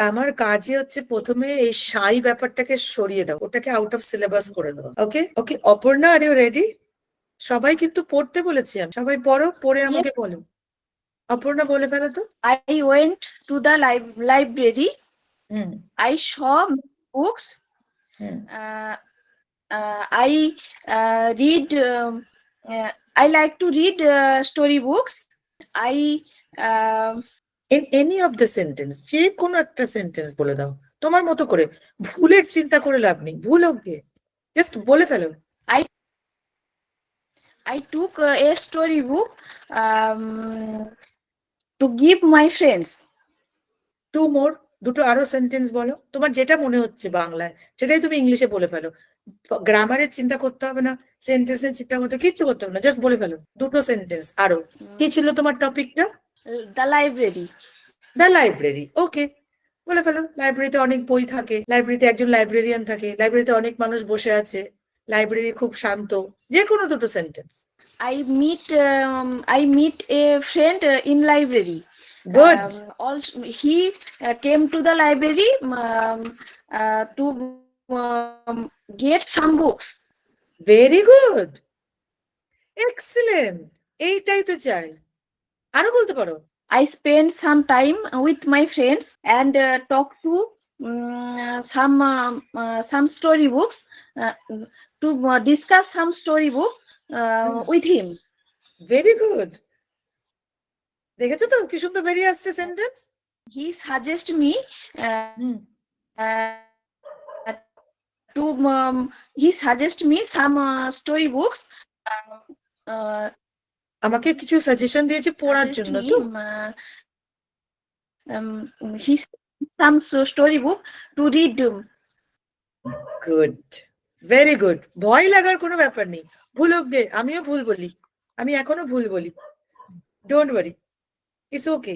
আমার কাজে হচ্ছে প্রথমে এই সাই ব্যাপারটাকে সরিয়ে দাও, ওটাকে আউট অফ সিলেবাস করে দাও। ওকে ওকে, অপর্ণা আর ইউ রেডি? সবাই কিন্তু পড়তে বলেছি আমি, সবাই পড়ো, পড়ে Yes. আমাকে বলো। অপর্ণা বলে ফেলো তো। I went to the library. Hmm I saw books. Hmm Uh, I read. I like to read storybooks. I in any of the sentence, যে কোনো একটা সেন্টেন্স বলে দাও তোমার মতো করে, ভুলের চিন্তা করে লাভ নেই, ভুল হোক গে, জাস্ট বলে ফেলো। I took a storybook to give my friends. Two more, দুটো আরো সেন্টেন্স বলো, তোমার যেটা মনে হচ্ছে বাংলায় সেটাই তুমি ইংলিশে বলে ফেলো। গ্রামারের চিন্তা করতে হবে না, সেন্টেন্সের চিন্তা করতে কিচ্ছু করতে হবে না, জাস্ট বলে ফেলো দুটো সেন্টেন্স আরো। কি ছিল তোমার টপিকটা? The library. The library. Okay, বলে ফেলো। লাইব্রেরিতে অনেক বই থাকে, লাইব্রেরিতে একজন লাইব্রেরিয়ান থাকে, লাইব্রেরিতে অনেক মানুষ বসে আছে, লাইব্রেরি খুব শান্ত, যে কোনো দুটো sentence. I meet a friend in library. Good Also, he came to the library to get some books. Very good, excellent, এইটাই তো চাই, আরো বলতে পারো। I spent some time with my friends and talked to some storybooks to discuss some storybooks with him. Very good, দেখেছো তো কি সুন্দর বেরিয়ে আসছে sentence. He suggested me hmm he suggested me some storybooks. আমাকে কিছু সাজেশন দিয়েছে পড়ার Suggest জন্য me তো। he some storybook to read. Good, very good, ভয় লাগার কোনো ব্যাপার নেই, ভুল হোক গে, আমিও ভুল বলি, আমি এখনো ভুল বলি, ডোন্ট ওয়ারি, ইটস ওকে।